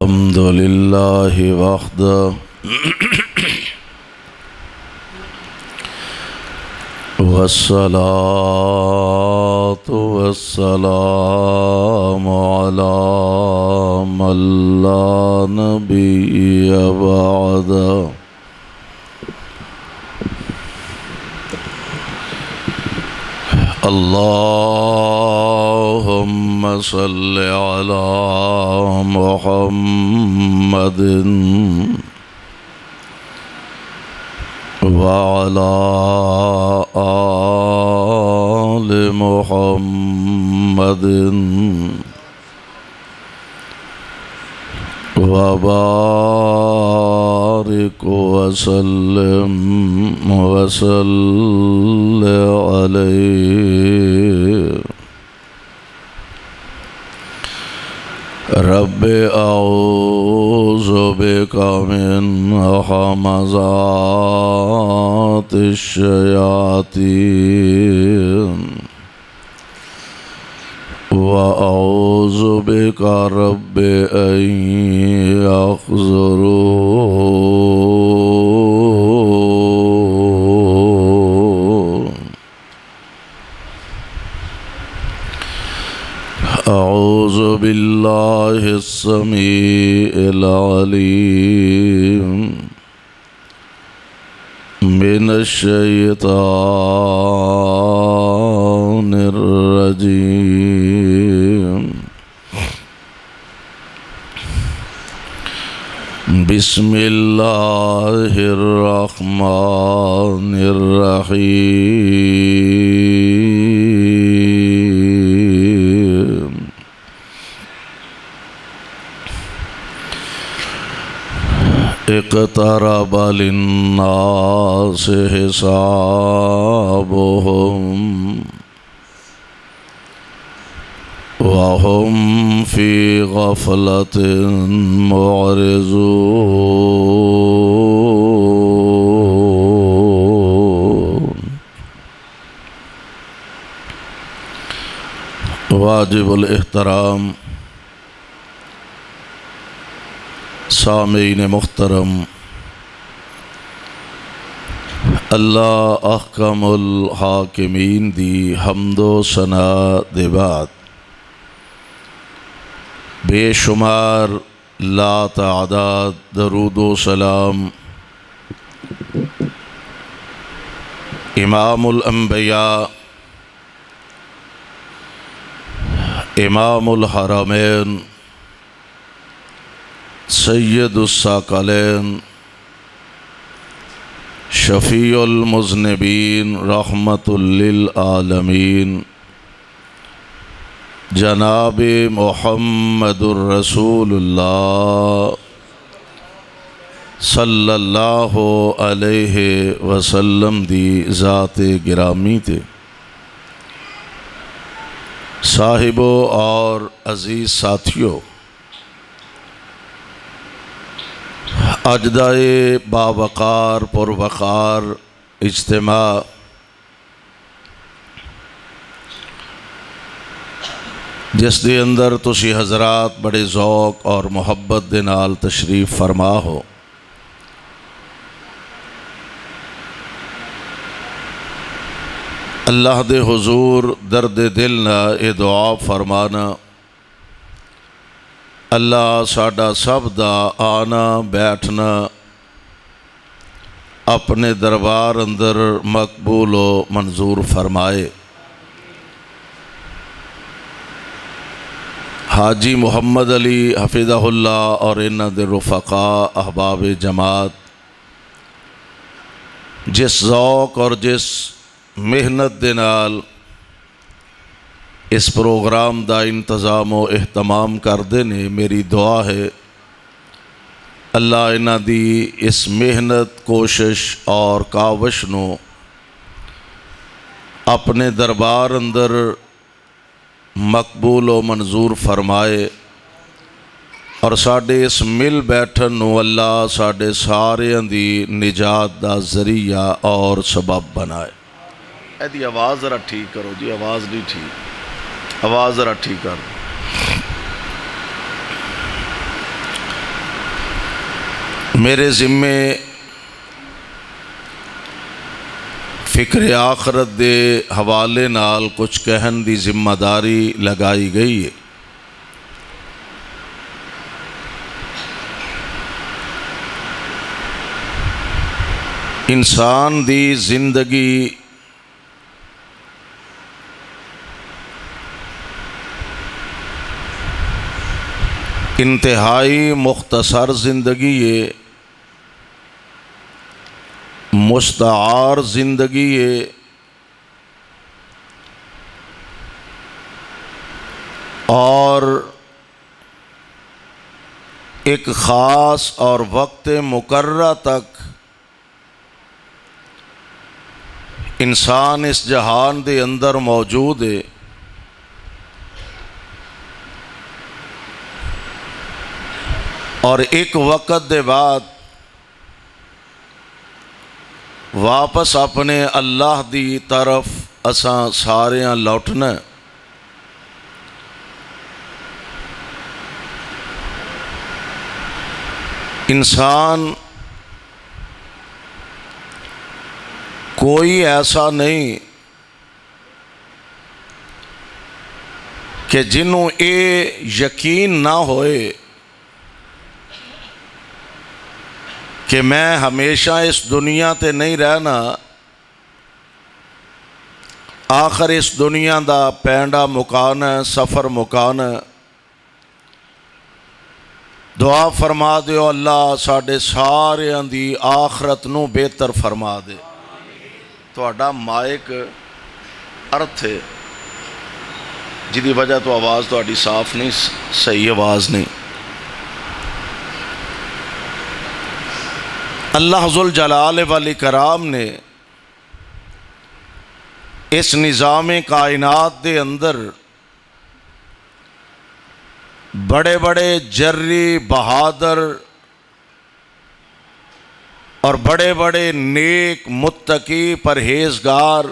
الحمد لله وحده والصلاة والسلام على من لا نبي بعده اللهم صل على محمد وعلى آل محمد وبارك وسلم عليه رب أعوذ بك من همزات الشياطين وأعوذ بك رب أن يحضرون أعوذ بالله السميع العليم من الشيطان الرجيم بسم الله الرحمن الرحيم اقترب للناس حسابهم وهم في غفلة معرضون واجب الاحترام سامعین محترم، اللہ احکم الحاکمین دی حمد و ثنا دے بعد بے شمار لا تعداد درود و سلام امام الانبیاء امام الحرمین سید الثقلین شفیع المذنبین رحمت للعالمین جناب محمد الرسول اللہ صلی اللہ علیہ وسلم دی ذات گرامی تے صاحبوں اور عزیز ساتھیوں، اجدائے باوقار پروقار اجتماع جس دے اندر تسی حضرات بڑے ذوق اور محبت دے نال تشریف فرما ہو، اللہ دے حضور درد دل نہ اے دعا فرمانا، اللہ ساڈا سب دا آنا بیٹھنا اپنے دربار اندر مقبول و منظور فرمائے۔ حاجی محمد علی حفظہ اللہ اور انہاں دے رفقاء احباب جماعت جس ذوق اور جس محنت دے نال اس پروگرام دا انتظام و اہتمام کردے نے، میری دعا ہے اللہ انہاں دی اس محنت کوشش اور کاوش نو اپنے دربار اندر مقبول و منظور فرمائے اور ساڈے اس مل بیٹھن نو اللہ ساڈے ساریاں دی نجات دا ذریعہ اور سبب بنائے۔ ایدی آواز ذرا ٹھیک کرو جی، آواز نہیں ٹھیک، آواز ذرا ٹھیک کر۔ میرے ذمے فکر آخرت دے حوالے نال کچھ کہن دی ذمہ داری لگائی گئی ہے۔ انسان دی زندگی انتہائی مختصر زندگی ہے، مستعار زندگی ہے، اور ایک خاص اور وقت مقررہ تک انسان اس جہان دے اندر موجود ہے۔ اور ایک وقت دے بعد واپس اپنے اللہ دی طرف اساں ساریاں لوٹنا۔ انسان کوئی ایسا نہیں کہ جنوں اے یقین نہ ہوئے کہ میں ہمیشہ اس دنیا تے نہیں رہنا، آخر اس دنیا دا پینڈا مکانا، سفر مکانا۔ دعا فرما دیو اللہ ساڈے ساریاں دی آخرت نو بہتر فرما دے۔ تہاڈا مائک ارتھ ہے جدی وجہ تو آواز تہاڈی صاف نہیں، صحیح آواز نہیں۔ اللہ ذوالجلال والاکرام نے اس نظام کائنات دے اندر بڑے بڑے جری بہادر اور بڑے بڑے نیک متقی پرہیزگار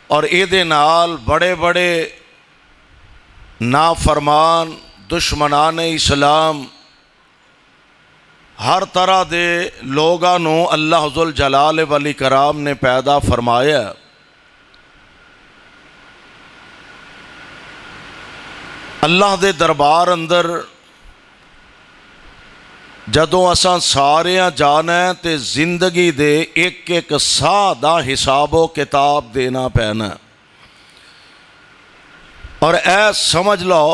اور ایدے نال بڑے بڑے نافرمان دشمنان اسلام ہر طرح دے لوگاں نو اللہ ذوالجلال والاکرام نے پیدا فرمایا۔ اللہ دے دربار اندر جدوں اساں ساریاں جانا ہے تے زندگی دے ایک ایک ساہ دا حساب و کتاب دینا پینا، اور اے سمجھ لو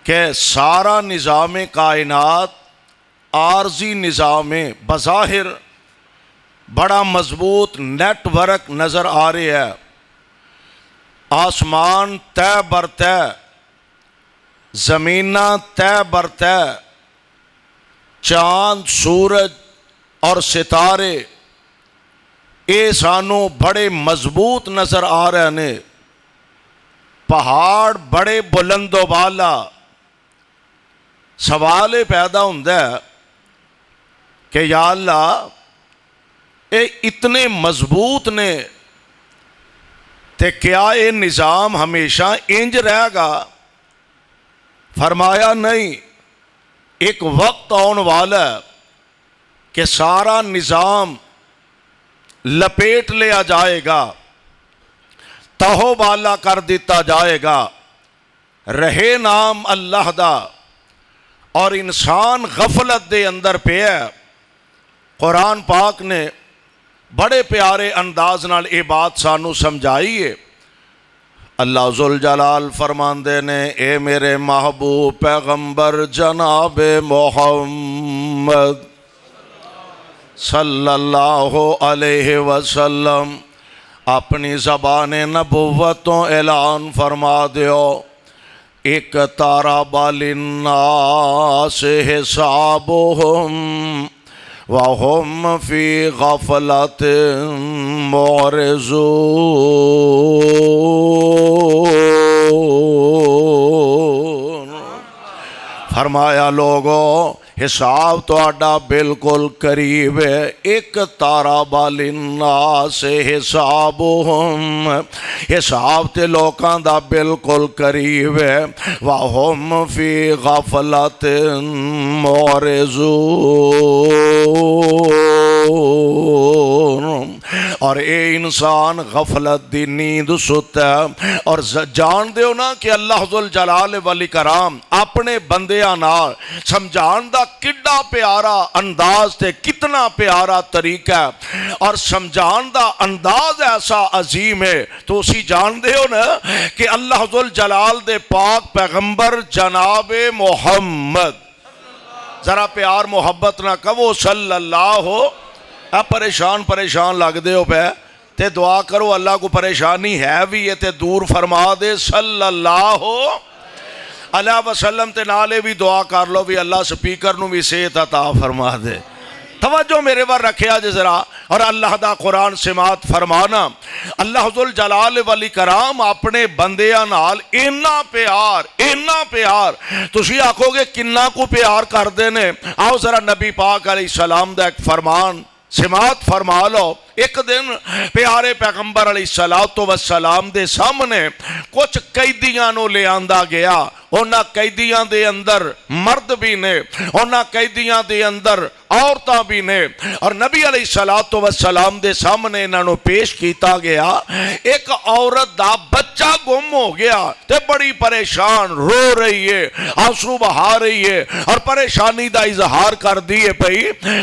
کہ سارا نظام کائنات عارضی نظام بظاہر بڑا مضبوط نیٹ ورک نظر آ رہا ہے، آسمان طے بر طے، زمیناں طے بر طے، چاند سورج اور ستارے اے سانوں بڑے مضبوط نظر آ رہے ہیں، پہاڑ بڑے بلند و بالا۔ سوال پیدا ہوتا ہے کہ یا اللہ اے اتنے مضبوط نے تے کیا یہ نظام ہمیشہ انج رہے گا؟ فرمایا نہیں، ایک وقت آنے والا ہے کہ سارا نظام لپیٹ لیا جائے گا، تہو بالا کر دیتا جائے گا، رہے نام اللہ دا، اور انسان غفلت دے اندر پہ ہے۔ قرآن پاک نے بڑے پیارے انداز نال یہ بات سانو سمجھائی ہے۔ اللہ ذوالجلال فرماندے نے اے میرے محبوب پیغمبر جناب محمد صلی اللہ علیہ وسلم اپنی زبان نبوتوں اعلان فرما دیو، اقترب للناس حسابهم وهم فی غفلۃ معرضون فرمایا لوگو حساب تہاڈا بالکل قریب ہے، ایک اقترب للناس حسابہم، حساب تے لوکاں دا بالکل قریب ہے، وہم فی غفلۃ معرضون، اور اے انسان غفلت دی نیند ستا ہے۔ اور جان دیو نا کہ اللہ ذوالجلال والاکرام اپنے بندیاں نال سمجھان دا کڈا پیارا انداز تے کتنا پیارا طریقہ ہے، اور سمجھان دا انداز ایسا عظیم ہے۔ تو اسی جان دیو نا کہ اللہ ذوالجلال دے پاک پیغمبر جناب محمد، ذرا پیار محبت نہ کہو صلی اللہ ہو، پریشان لگ دے ہو پہ تے دعا کرو اللہ کو پریشانی ہے بھی ہے تے دور فرما دے صلی اللہ علیہ وسلم، تے نالے بھی دعا کر لو بھی اللہ سپیکر نو بھی صحت عطا فرما دے۔ توجہ میرے بار رکھیا جے ذرا، اور اللہ دا قرآن سماعت فرمانا، اللہ ذوالجلال والاکرام اپنے بندیاں نال اینا پیار تسی آکھو گے کنا کو پیار کر دینے۔ آؤ ذرا نبی پاک علیہ السلام دا ایک فرمان سماعت فرما لو۔ ایک دن پیارے پیغمبر علیہ السلام دے سامنے کچھ قیدیاں نو لے آندا گیا، اونا قیدیاں دے اندر مرد بھی نے، اونا قیدیاں دے اندر عورتاں بھی نے، اور نبی علیہ السلام دے سامنے انہاں نو پیش کیتا گیا۔ ایک عورت دا بچہ گم ہو گیا تے بڑی پریشان رو رہی ہے، آنسو بہا رہی ہے، اور پریشانی دا اظہار کر دیے پئی،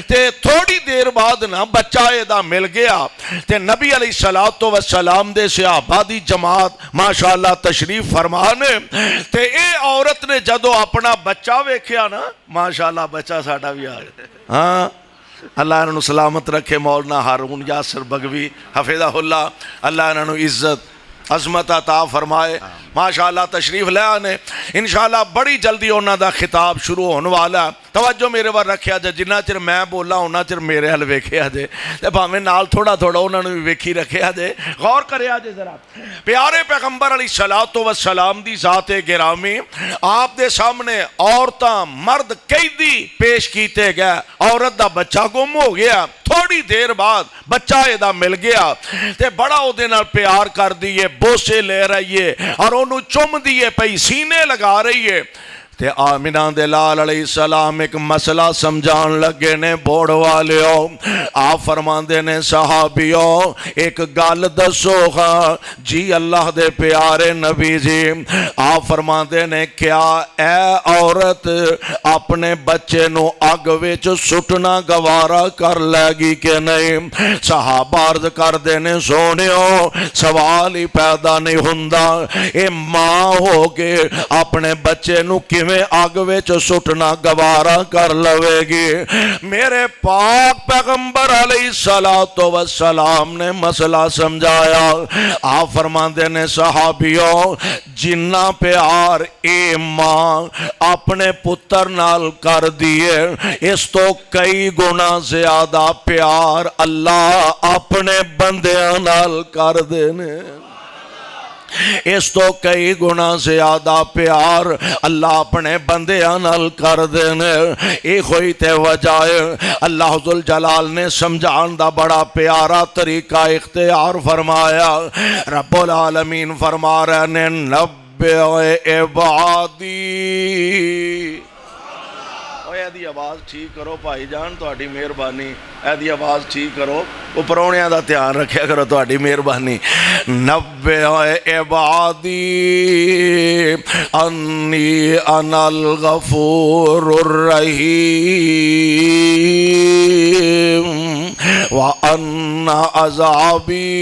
تے تھوڑی دیر بعد نا بچہ دا مل گیا، تے نبی علیہ السلام دے صحابہ دی جماعت ماشاءاللہ تشریف فرمانے، تے اے عورت نے جدو اپنا بچہ ویکھیا نا، ماشاءاللہ بچہ ساڈا بھی آ گیا، ہاں اللہ انہوں سلامت رکھے، مولانا ہارون یاسر بگوی حفظہ اللہ، اللہ انہوں عزت عظمت عطا فرمائے، ماشاءاللہ تشریف لے آنے، انشاءاللہ بڑی جلدی انہوں دا خطاب شروع ہونے والا۔ توجہ میرے بار رکھیا جائے، جنہ چر میں بولا ہونا چر میرے حل ویکھیا جائے، تے بھاویں نال تھوڑا انہوں نے بھی ویکھی رکھیا جائے، غور کریا جائے ذرا۔ پیارے پیغمبر علیہ السلام دی ذات گرامی، آپ دے سامنے عورتاں مرد قیدی پیش کیتے گئے، عورت دا بچہ گم ہو گیا، تھوڑی دیر بعد بچہ ادا مل گیا، تے بڑا او دے نال پیار کر دیئے، بوسے لے رہی ہے، اور انہوں چم دیئے پئی سینے لگا رہی ہے۔ تے آمینہ دلال علیہ السلام ایک مسئلہ سمجھان لگے نے، بوڑ والیوں آپ فرماندے نے صحابیوں ایک گال دسو گا جی اللہ دے پیارے نبی جی، آپ فرماندے نے کیا اے عورت اپنے بچے نو اگ وچ سٹنا گوارا کر لے گی کہ نہیں؟ صحابہ عرض کر دینے سونیو سوال ہی پیدا نہیں ہوندا، اے ماں ہو کے اپنے بچے نو کیویں آگ وچ سٹنا گوارا کر لوے گی؟ میرے پاک پیغمبر علیہ السلام نے مسئلہ سمجھایا۔ آپ فرماندے نے صحابیوں جنہ پیار اے ماں اپنے پتر نال کر دیے، اس تو کئی گنا زیادہ پیار اللہ اپنے بندیاں نال کر دینے، اس تو کئی گنا زیادہ پیار اللہ اپنے بندیاں نال کر دینے۔ ایک ہوئی تے وجہ اللہ ذوالجلال نے سمجھان دا بڑا پیارا طریقہ اختیار فرمایا۔ رب العالمین فرما رہے نے نبّئ عبادی، ایدی آواز ٹھیک کرو بھائی جان، تہاڈی مہربانی، ایدی آواز ٹھیک کرو، اوپرونیاں دا دھیان رکھیا کرو، تہاڈی مہربانی۔ نبّئ عبادی انی انا الغفور الرحیم وان عذابی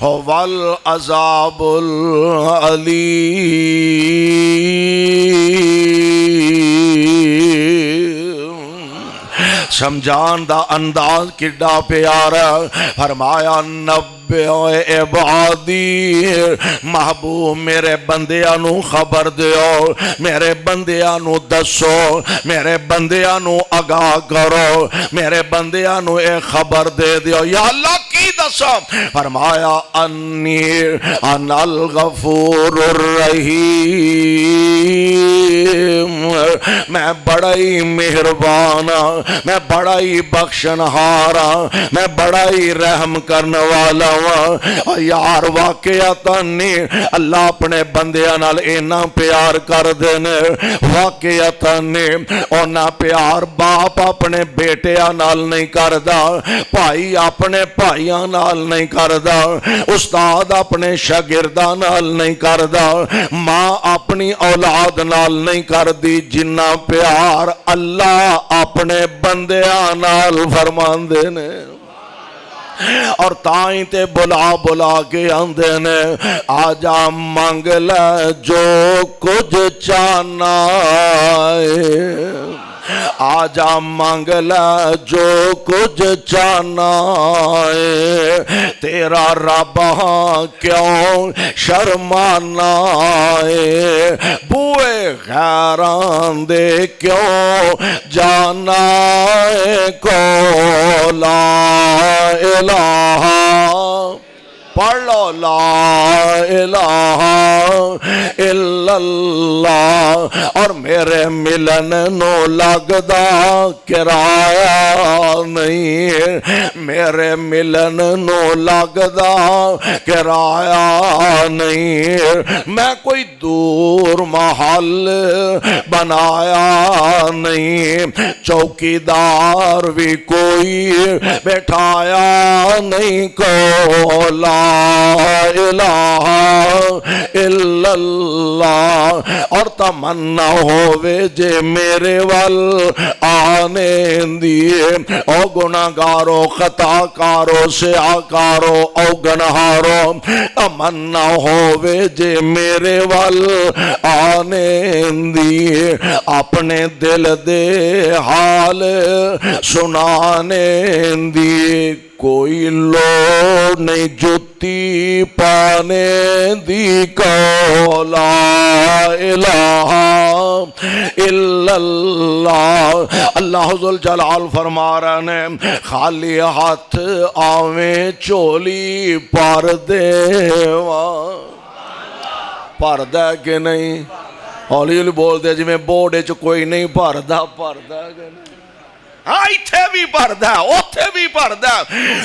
هو العذاب العلیم۔ سمجھان دا انداز کڈا پیارا، فرمایا نبّئ عبادی، محبوب میرے بندیاں نو خبر دیو، میرے بندیاں نو دسو، میرے بندیاں نو آگاہ کرو، میرے بندیاں نو اے خبر دے دیو۔ یا اللہ کی دسو؟ فرمایا انی انا الغفور الرحیم میں بڑا ہی مہربان ہاں، میں بڑا ہی بخشنہار ہاں، میں بڑا ہی رحم کرنے والا ہاں۔ یار واقعاتاً نہیں اللہ اپنے بندیاں نال اینا پیار کر دینے، واقعاتاً نہیں اونا پیار باپ اپنے بیٹیاں نال نہیں کردا، بھائی اپنے بھائیاں نال نہیں کردا، استاد اپنے شاگرداں نال نہیں کردا، ماں اپنی اولاد نال نہیں کردی جنہ پیار اللہ اپنے بندیاں نال فرماندے نے۔ اور تائیں تے بلا بلا کے آندے نے آجا مانگ لے جو کچھ چاہنا ہے، آجا مانگ لے جو کچھ چاہنا ہے، تیرا رب ہاں کیوں شرمانا ہے، بوئے غیران دے کیوں جانا ہے، کو لا الہ پڑھ لو لا الہ الا اللہ، اور میرے ملن نو لگدا کرایہ نہیں، میرے ملن نو لگدا کرایہ نہیں، میں کوئی دور محل بنایا نہیں، چوکیدار بھی کوئی بیٹھایا نہیں، کو لا الہ الا اللہ، اور تمنا ہووے جے میرے وال آنے دیئے، او گناہگارو خطا کارو سیاکارو او گنہارو، تمنا ہووے جے میرے وال آنے دیئے، اپنے دل دے حال سنانے دیئے، کوئی لوڑ نہیں جتی پانے دی، کو لا الہ الا اللہ۔ اللہ ذوالجلال فرما رہے ہیں خالی ہاتھ آویں چولی پر دیواں، پر دے کہ نہیں، ہولی ہولی بول دے جی میں بورڈے چ کوئی نہیں پردہ پردہ کہ نہیں، ہاں ایتھے بھی پردہ اوتھے بھی پردہ،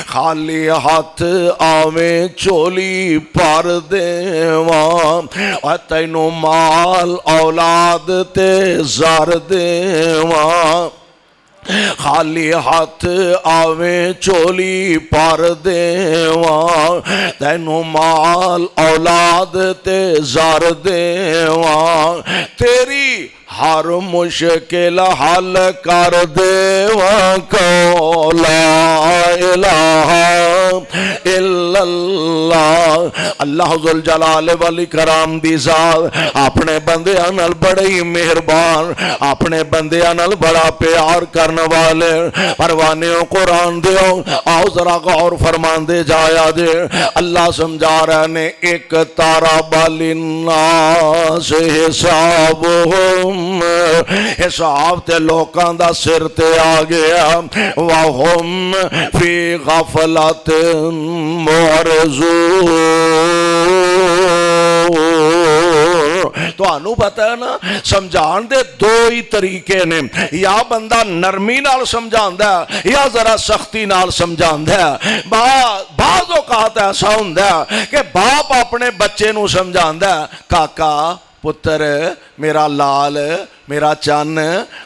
خالی ہاتھ آویں چولی پر دیواں، تینوں مال اولاد تے زر دیواں، خالی ہاتھ آویں چولی پر دیواں، تینوں مال اولاد تے زر دیواں، تیری ہر مشکل حل کر دیواں، کو لا الہ الا اللہ۔ اللہ ذوالجلال والاکرام دی ذات اپنے بندیاں نال بڑے ہی مہربان، اپنے بندیاں نال بڑا پیار کرنے والے، پروانیوں قرآن دیو آؤ ذرا غور فرمان دے جایا دے، اللہ سمجھا رہے نے ایک طرب للناس حسابہم، حساب تے لوکاں دا سر تے آ گیا، وَهُمْ فِي غَفْلَةٍ مُعْرِضُونَ، تو انہوں پتہ ہے نا سمجھان دے دو ہی طریقے نے، یا بندہ نرمی نال سمجھان دا یا ذرا سختی نال سمجھان دا۔ بعض اوقات ایسا ہوندہ کہ باپ اپنے بچے نو سمجھان دا، کاکا پتر میرا لال میرا چن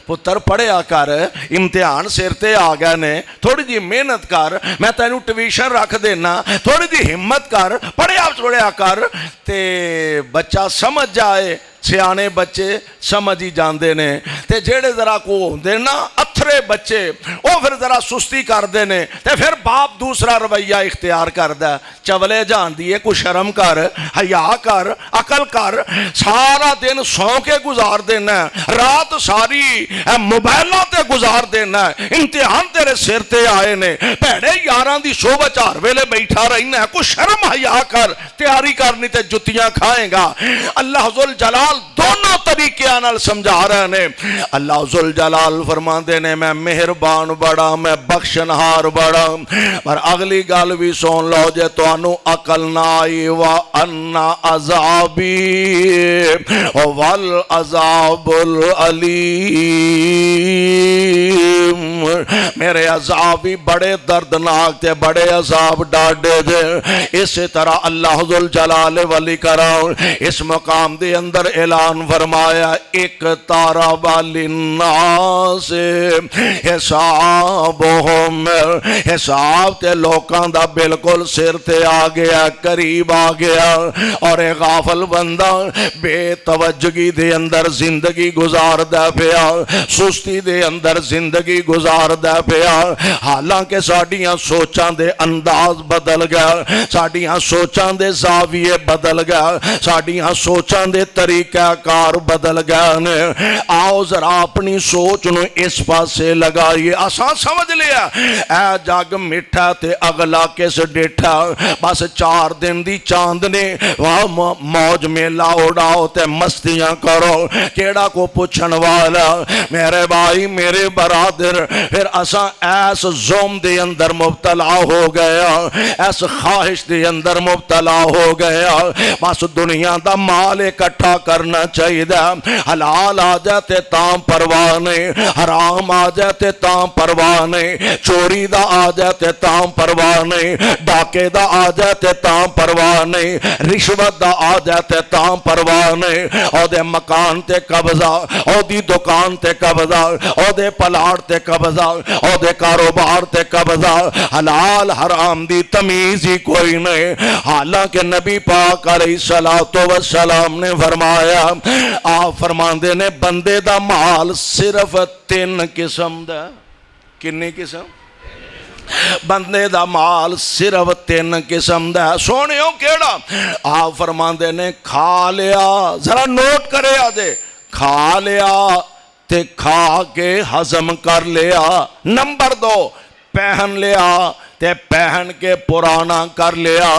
پتر پڑھیا کر، امتحان سر تے آ گئے نے، تھوڑی جی محنت کر، میں تینوں ٹیویشن رکھ دینا، تھوڑی جی ہمت کر، پڑھیا کر، تے بچہ سمجھ جائے، سیانے بچے سمجھ ہی جاندے نے، تے جیڑے ذرا کو ہوندے نا اتھرے بچے وہ پھر ذرا سستی کر دینے، تے پھر باپ دوسرا رویہ اختیار کردہ، چولے جان دیئے کو شرم کر، حیا کر، عقل کر، سارا دن سو کے گزار دینا، رات ساری موبائلوں تے گزار دینا، امتحان تیرے سر تے آئے نے، پیڑے یاران دی شو بچار ویلے بیٹھا رہنا، کو شرم حیا کر، تیاری کرنی تے جتیاں کھائیں گا۔ اللہ ذوالجلال دونوں طریقے آنال سمجھا رہے ہیں، اللہ ذوالجلال فرما دینے نے میں مہربان بڑا میں بخشنہار بڑا پر اگلی گل بھی سن لو جے تانوں عقل نہ آئی وَأَنَّ عَذَابِي وَالْعَذَابُ الْعَلِيمُ میرے عذاب بھی بڑے دردناک تھے بڑے عذاب ڈاڈے تھے اسی طرح اللہ ذوالجلال والاکرام اس مقام دے اندر اعلان فرمایا اقترب للناس حسابہم حساب تے لوکاں دا بالکل سر تے آ گیا قریب آ گیا اور ایک غافل بندہ بے توجگی دے اندر زندگی گزار دے پیا سستی دے اندر زندگی گزار دے پیا حالانکہ ساڑیاں سوچاں دے انداز بدل گیا ساڑیاں سوچاں دے زاویے بدل گیا ساڑیاں سوچاں دے طریقہ کار بدل گیا آؤ ذرا اپنی سوچ نو اس پاسے لگائیے آسان سمجھ لیا اے جگ مٹھا تے اگلا کس ڈیٹھا بس 4 دن دی چاند نے موج میلا اڑاؤ تے مستیاں کرو کیڑا کو پوچھن والا میرے بھائی میرے برادر پھر اساں ایس زوم دے اندر مبتلا ہو گیا ایس خواہش دے اندر مبتلا ہو گیا بس دنیا دا مال اکٹھا کرنا چاہیے حلال آ جاتے تاں پروانے حرام آ جاتے تاں پروانے چوری دا آ جاتے تاں پروانے ڈاکے دا آ جاتے تاں پروانے رشوت دا آ جاتے تاں پروانے او دے مکان تے قبضہ او دی دکان تے قبضہ او دے پلاٹ تے قبضہ او دے کاروبار تے قبضہ حلال حرام دی تمیز ہی کوئی نہیں حالانکہ نبی پاک علیہ السلام نے فرمایا آپ فرماندے نے بندے دا مال صرف 3 قسم دا کنی قسم بندے دا مال صرف 3 قسم دا سونیوں کیڑا آپ فرماندے نے کھا لیا ذرا نوٹ کرے آدھے کھا لیا تے کھا کے ہضم کر لیا نمبر 2 پہن لیا تے پہن کے پرانا کر لیا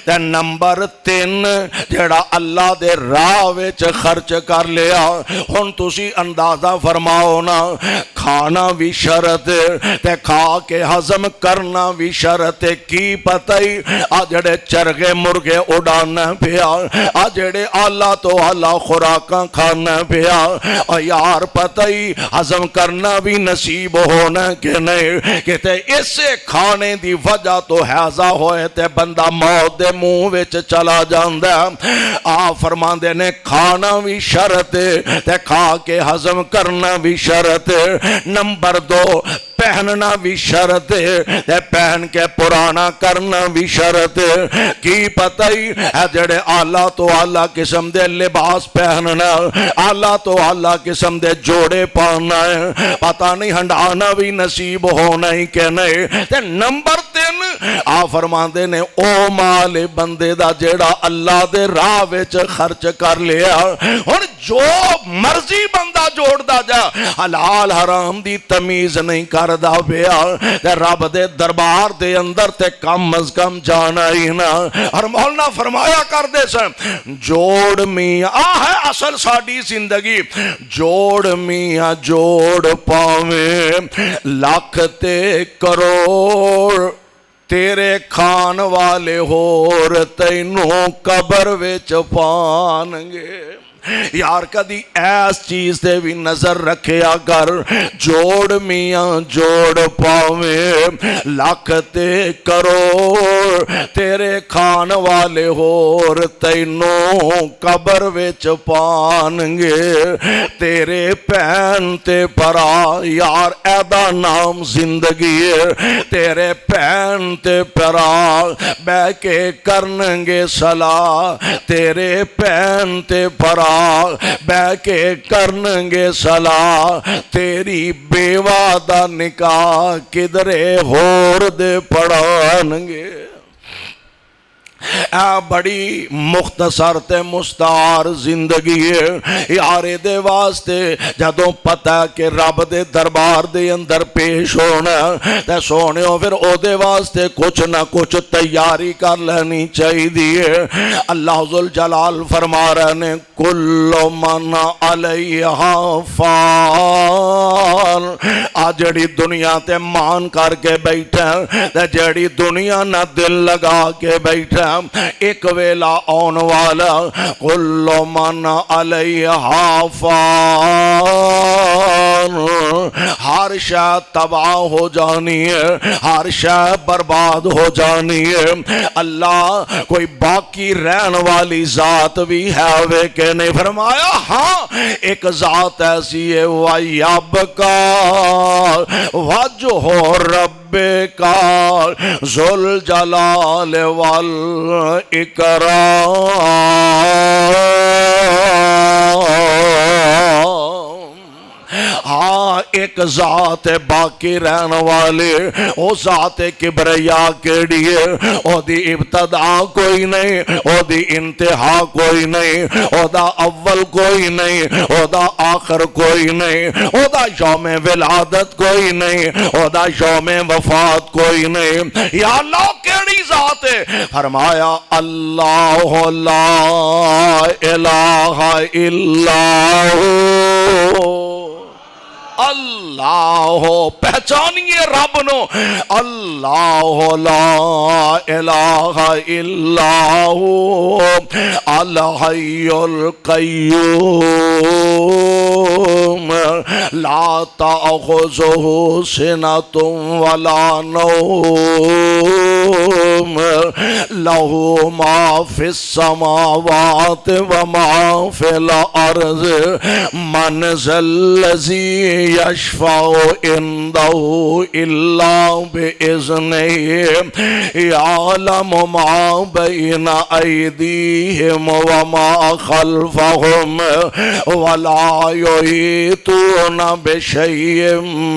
تے نمبر 3 جڑا اللہ دے راہ وچ خرچ کر لیا ہن تسی اندازہ فرماؤ نا کھانا بھی شرط تے کھا کے ہضم کرنا بھی شرط کی پتہ ہی آ جڑے چرگے مرغے اڑانا پیا آ جڑے اللہ تو اللہ خوراکاں کھانا پیا یار پتہ ہی ہضم کرنا بھی نصیب ہونا کہ نہیں کہ تے اسے کھانے دی وجہ تو حیضہ ہوئے تے بندہ موت دے منہ وچ چلا جاندا آپ فرماندے نے کھانا بھی شرط تے کھا کے ہضم کرنا بھی شرط نمبر 2 پہننا بھی شرط تے پہن کے پرانا کرنا بھی شرط کی پتہ ہی ہے جڑے اعلیٰ تو اعلیٰ قسم دے لباس پہننا اعلیٰ تو اعلیٰ قسم دے جوڑے پانا ہے پتہ نہیں ہنڈانا بھی نصیب ہونا ہی کہ نہیں تے نمبر 3 آپ فرماندے نے او مال بندے دا جیڑا اللہ دے راہ وچ خرچ کر لیا اور جو مرضی بندہ جوڑ دا جا حلال حرام دی تمیز نہیں کردہ پیا تے رب دے دربار دے اندر تے کم از کم جانا ہی نا اور مولانا فرمایا کر دے سن جوڑ میاں ہے اصل ساڑی زندگی جوڑ میاں جوڑ پاویں لاکھ تے کروڑ تیرے کھان والے ہور تینوں قبر وچ پانگے یار کدی ایس چیز دے بھی نظر رکھے اگر جوڑ میاں جوڑ پاویں لاکھ تے کروڑ تیرے کھان والے ہور تینوں قبر وچ پانگے تیرے پہن تے پرا یار ایدا نام زندگی ہے تیرے پہن تے پرا بے کے کرنگے صلاح تیرے پہن تے پرا بے کے کرنگے صلاح تیری بیوہ دا نکاح کدرے ہور دے پڑھانگے بڑی مختصر تے مستعار زندگی ہے یارے دے واسطے جدوں پتہ کہ رب دے دربار دے اندر پیش ہونا تے سونے ہو پھر او دے واسطے کچھ نہ کچھ تیاری کر لینی چاہی دیئے اللہ ذوالجلال فرما رہے نے کل من علیہا فان جڑی دنیا تے مان کر کے بیٹھا تے جڑی دنیا نہ دل لگا کے بیٹھا ایک ویلا آن والا کل من علیہا فان ہر شے تباہ ہو جانی ہے ہر شے برباد ہو جانی ہے اللہ کوئی باقی رہن والی ذات بھی ہے وے کہ نہیں فرمایا ہاں ایک ذات ایسی ہے وَيَبْقَى وَجْهُ رَبِّكَ ذُو الْجَلَالِ وَالْإِكْرَامِ ہاں ایک ذات باقی رہن والے او ذات کبریا کیڑی ہے او دی ابتدا کوئی نہیں او دی انتہا کوئی نہیں او دا اول کوئی نہیں او دا آخر کوئی نہیں او دا یوم ولادت کوئی نہیں او دا یوم وفات کوئی نہیں یا اللہ کیڑی ذات ہے فرمایا اللہ لا الہ الا اللہ پہچانیے رب نو اللہ لا الہ الا الحی القیوم لا تأخذہ سنۃ ولا نوم لہ ما فی السماوات وما فی الارض من ذا الذی یشفع عنده الا باذنہ یعلم ما بین ایدیہم وما خلفہم ولا یحیطون بشیء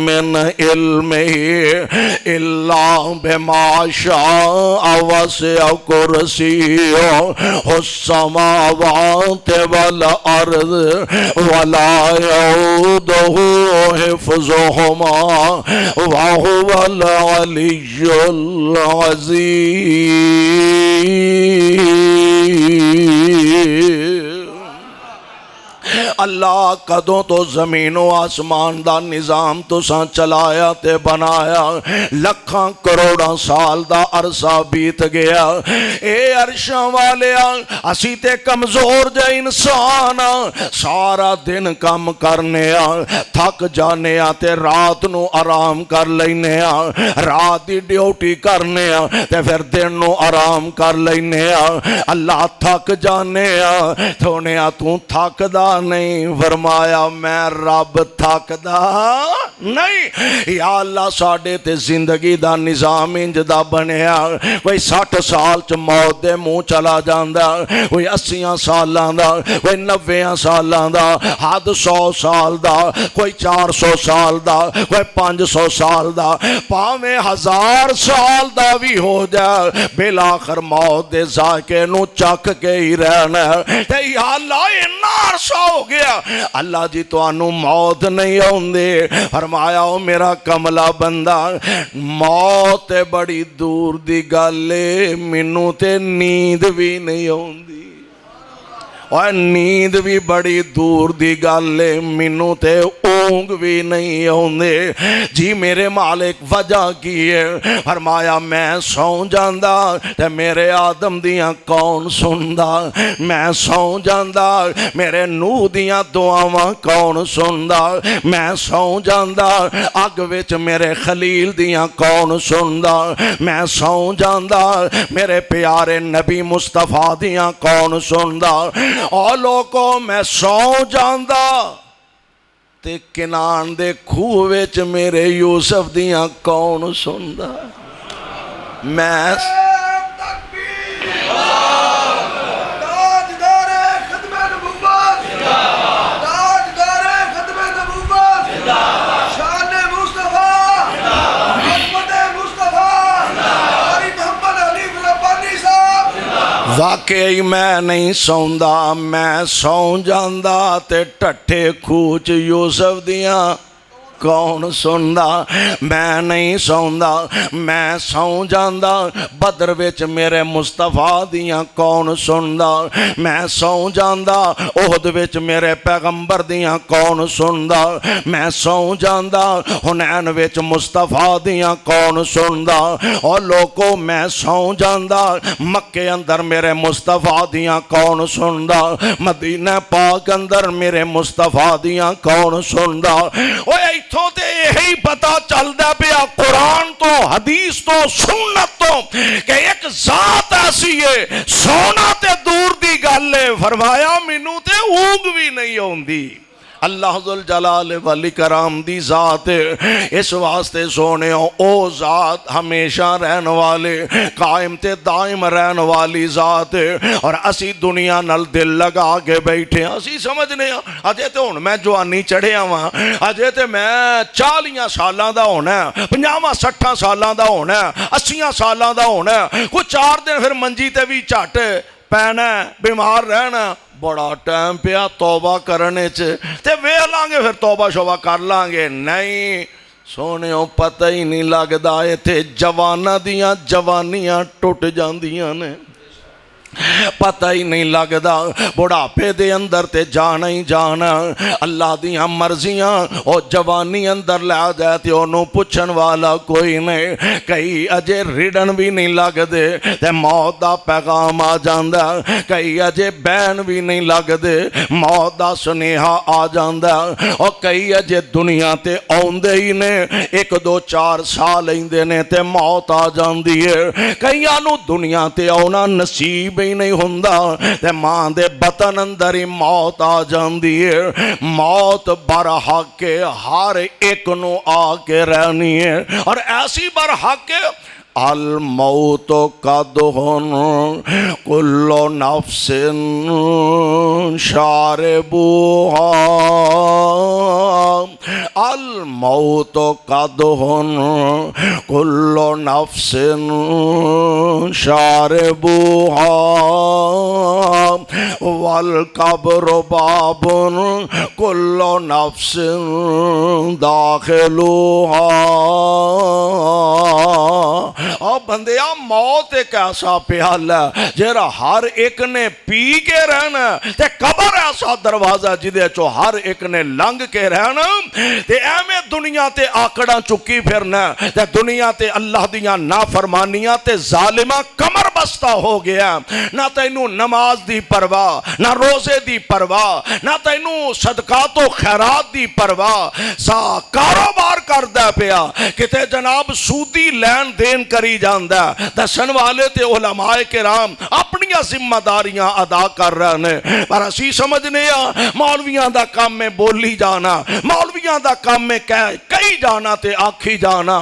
من علمہ الا بما شاء وسع کرسیہ السماوات والارض ولا یعودہ حفظهما وهو العلي العظيم اللہ کدوں تو زمین و آسمان دا نظام تو ساں چلایا تے بنایا لکھاں کروڑاں سال دا عرصہ بیت گیا اے عرشاں والیا اسی تے کمزور جے انسان سارا دن کام کرنے تھک جانے تے رات نو آرام کر لینے رات دی ڈیوٹی کرنے تے پھر دن نو آرام کر لینے اللہ تھک جانے تھونے تو تھک دا نہیں فرمایا میں رب تھکدا نہیں یا اللہ ساڈے تے زندگی دا نظام انج دا بنیا کوئی 60 سال چ موت دے منہ چلا جاندا کوئی 80 سالاں دا کوئی 90 سالاں دا حد 100 سال دا کوئی 400 سال دا کوئی 500 سال دا پاویں 1000 سال دا بھی ہو جائے بالآخر موت دے ذائقے نو چک کے ہی رہنا تے یا اللہ اتنا عرصہ ہو گیا اللہ جی تو انو موت نہیں ہوندے فرمایا او میرا کملا بندہ موت بڑی دور دی گالے منو تے نیند بھی نہیں ہوندی اور نیند بھی بڑی دور دی گالے منو تے اونگ بھی نہیں ہوندے جی میرے مالک وجہ کی ہے فرمایا میں سو جاندہ تے میرے آدم دیاں کون سندہ میں سو جاندہ میرے نوح دیاں دعاواں کون سندہ میں سو جاندہ اگ وچ میرے خلیل دیاں کون سندہ میں سو جاندہ میرے پیارے نبی مصطفیٰ دیاں کون سندہ اور لوگوں میں سو جاندہ تے کنان دے کھوہ وچ میرے یوسف دیاں کون سندہ میں واقعی میں نہیں سوندہ میں سو جاندہ تے ٹھٹھے کھوچ یوسف دیاں کون سندا میں نہیں سوندا میں سو جاندا بدر وچ میرے مصطفیٰ دیاں کون سندا میں سو جاندا احد وچ میرے پیغمبر دیاں کون سندا میں سو جاندا حنین وچ مصطفیٰ دیاں کون سندا او لوکو میں سو جاندا مکے اندر میرے مصطفیٰ دیاں کون سندا مدینہ پاک اندر میرے مصطفیٰ دیاں کون سندا او ایتھوں تے یہی پتہ چلدا پیا قرآن تو حدیث تو سنت تو کہ ایک ذات ایسی ہے سونا تے دور دی گل ہے فرمایا مینوں تے اونگ بھی نہیں ہوندی اللہ ذوالجلال والاکرام دی ذات اس واسطے سونے او ذات ہمیشہ رہن والے قائم تے دائم رہن والی ذات اور اسی دنیا نل دل لگا کے بیٹھے ہیں اسی سمجھنے ہیں اجے تے ہن میں جوانی چڑھیا ہاں اجے تے میں 40 سالاں دا ہونا 50-60 سالاں دا ہونا 80 سالاں دا ہونا کوئی 4 دن پھر منجی تے بھی جھٹ پینا بیمار رہنا بڑا ٹائم پیا توبہ کرنے تے ویکھ لیں گے پھر توبہ شوبہ کر لیں گے نہیں سونے پتہ ہی نہیں لگدا ایتھے جواناں دیاں جوانیاں ٹوٹ جاندیاں نے پتہ ہی نہیں لگدا بڑھاپے دے اندر تے جانا ہی جانا اللہ دیاں مرضیاں او جوانی اندر لے جائے تے انہوں پوچھن والا کوئی نہیں کئی اجے ریڈن بھی نہیں لگ دے تے موت دا پیغام آ جاندا کئی اجے بین بھی نہیں لگ دے موت دا سنیہا آ جاندا اور کئی اجے دنیا تے اوندے ہی نے 1-2-4 سال ایندے نے تے موت آ جاندی ہے کئی آنو دنیا تے اونا نصیب ہی نہیں ہوندا تے ماں دے بطن اندر ہی موت آ جاندی ہے موت برحق کے ہر ایک نو آ کے رہنی ہے اور ایسی برحق کے الموت قدہن کل نفس شاربوہا الموت قدہن کل نفس شاربوہا والقبر باب کل نفس داخلوہا اور بندیا موت ایک ایسا پیالہ جیرا ہر ایک نے پی کے رہنا تے قبر ایسا دروازہ جدے چو ہر ایک نے لنگ کے رہنا تے ایمیں دنیا تے آکڑا چکی پھرنا تے دنیا تے اللہ دیاں نافرمانیاں تے ظالمہ کمر بستہ ہو گیا نہ تینوں نماز دی پرواہ نہ روزے دی پرواہ نہ تینوں صدقات و خیرات دی پرواہ سا کاروبار کر دے پیا کتے جناب سودی لین دین کری جاندہ دسن والے تے علماء کرام اپنی ذمہ داریاں ادا کر رہے ہیں پر اسی سمجھنے مولویاں دا کام میں بولی جانا مولویاں دا کام میں کئی جانا تے آکھی جانا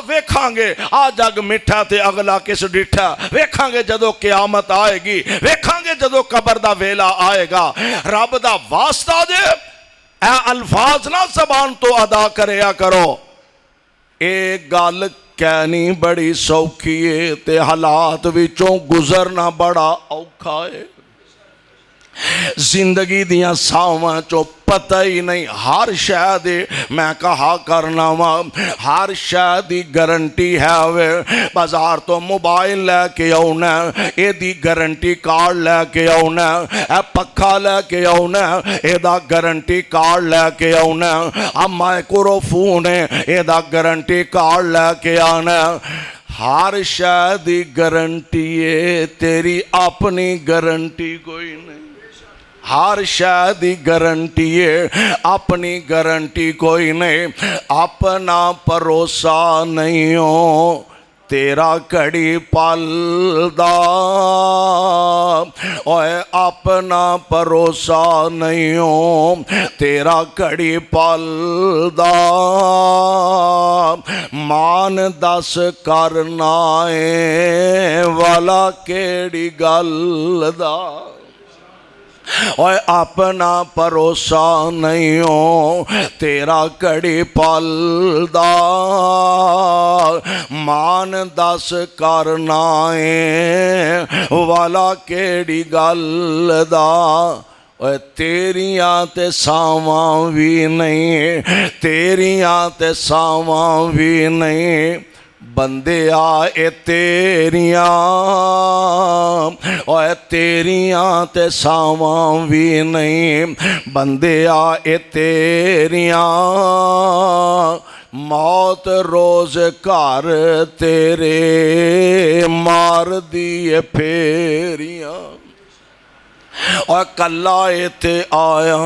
ویکھاں گے جگ مٹھا تے اگلا کس ڈٹھا ویکھاں گے جدو قیامت آئے گی ویکھاں گے جدو قبر دا ویلا آئے گا رب دا واسطہ دے اے الفاظ نہ زبان تو ادا کریا کرو ایک گال کہنی بڑی سوکھی ہے تے حالات وچوں گزرنا بڑا اوکھا ہے زندگی دیاں ساواں چو پتہ ہی نہیں ہر شاید میں کہا کرنا ہر شاید گارنٹی ہے وے بازار تو موبائل لے کے آؤنا اے دی گارنٹی کارڈ لے کے آؤنا اے پکھا لے کے آؤنا اے دا گارنٹی کارڈ لے کے آؤنا مائکروفون اے دا گارنٹی کارڈ لے کے آنا ہر شاید گارنٹی ہے تیری اپنی گارنٹی کوئی نہیں ہر شاید گارنٹی ہے اپنی گارنٹی کوئی نہیں اپنا بھروسہ نہیں ہو تیرا کڑی پلدا اوے اپنا بھروسہ نہیں ہو تیرا کڑی پلدا مان دس کرنا ہے والا کیڑی گل دا اوے اپنا بھروسہ نہیں ہو تیرا کڑی پلدا مان دس کرنا ہے والا کیڑی گل دا اوے تیریاں تے ساواں بھی نہیں، تیریاں تے ساواں بھی نہیں، بندیا اے تیریاں، اوے تیریاں تے ساواں بھی نہیں، بندیا اے تیریاں، موت روز گھر تیرے مار دیے پھیریاں، اور کلا ایتھے آیا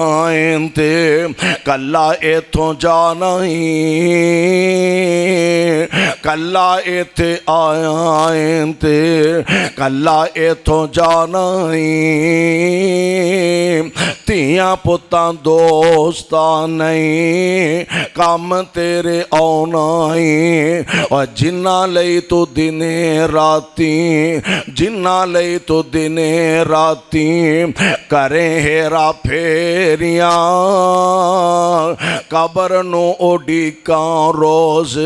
تے کلا ایتھوں جانا ہی، کلا ایتھے آیا تے کلا ایتھوں جانا ہی، تیاں پتاں دوستاں نہیں کام تیرے آنا ہی، اور جنہ لئی تو دنے راتی، جنہ لئی تو دنے راتی کریں ہیرا پھیریاں، قبر نو اڈیکاں روز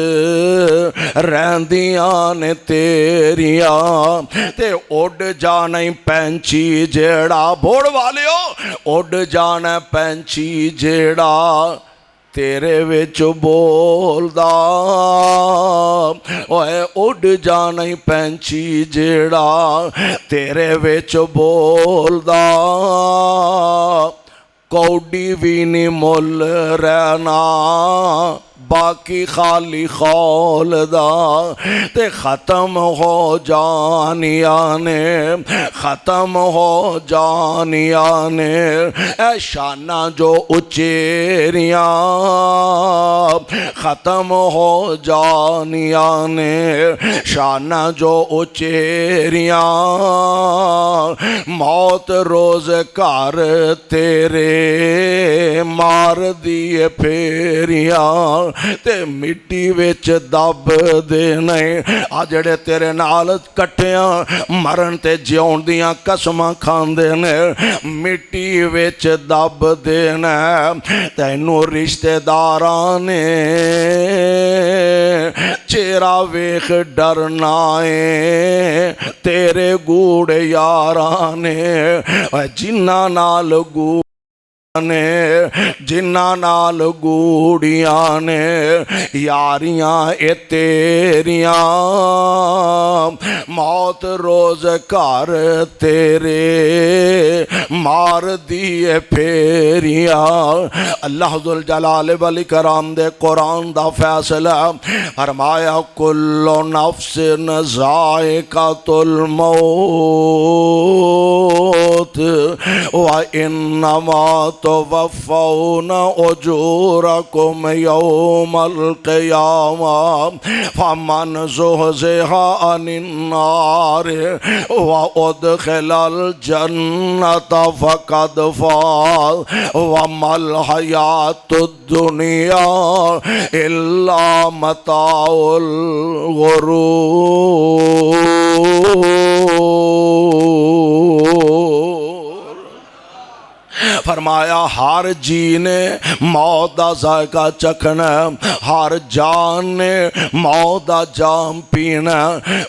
رہندیاں نے تیریاں، تے اڈ جانا پینچی جیڑا، بوڑ والیو اڈ جانا پینچی جیڑا تیرے وچ بولدا، اوے اڈ جانا پینچی جیڑا تیرے وچ بولدا، کوڈی بھی نہیں مل رہنا باقی خالی خول دا، تے ختم ہو جانیاں نے، ختم ہو جانیاں نے، اے شانہ جو اچیریاں ختم ہو جانیاں نے، شانہ جو اچیریاں، موت روز گھر تیرے مار دیے پھیریاں، تے مٹی وچ دب دینے، آ جڑے تیرے نال کٹیاں مرن تے جیون دیاں قسماں کھاندے نے، مٹی وچ دب دینا، تینو رشتے داراں نے چہرہ ویکھ ڈرنا ہے، تیرے گوڑے یاراں نے جنہ نال جنہ نال گوڑیاں نے یاریاں اے تیریاں، موت روز گھر تیرے مار دیے پھیریاں۔ اللہ ذوالجلال والاکرام دے قرآن دا فیصلہ فرمایا کل نفس ذائقۃ الموت وانما توفون اجورکم یوم القیامہ فمن زحزح عن النار وادخل الجنۃ فقد فاز وما الحیاۃ الدنیا الا متاع الغرور۔ فرمایا ہر جی نے موت دا ذائقہ چکھنا، ہر جان نے موت دا جام پینا،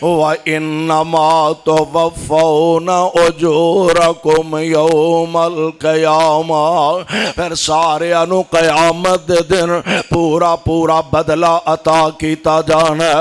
وَإِنَّمَا تُوَفَّوْنَ أُجُورَكُمْ يَوْمَ الْقِيَامَةِ، پھر سارے انو قیامت دے دن پورا پورا بدلہ عطا کیتا جانا۔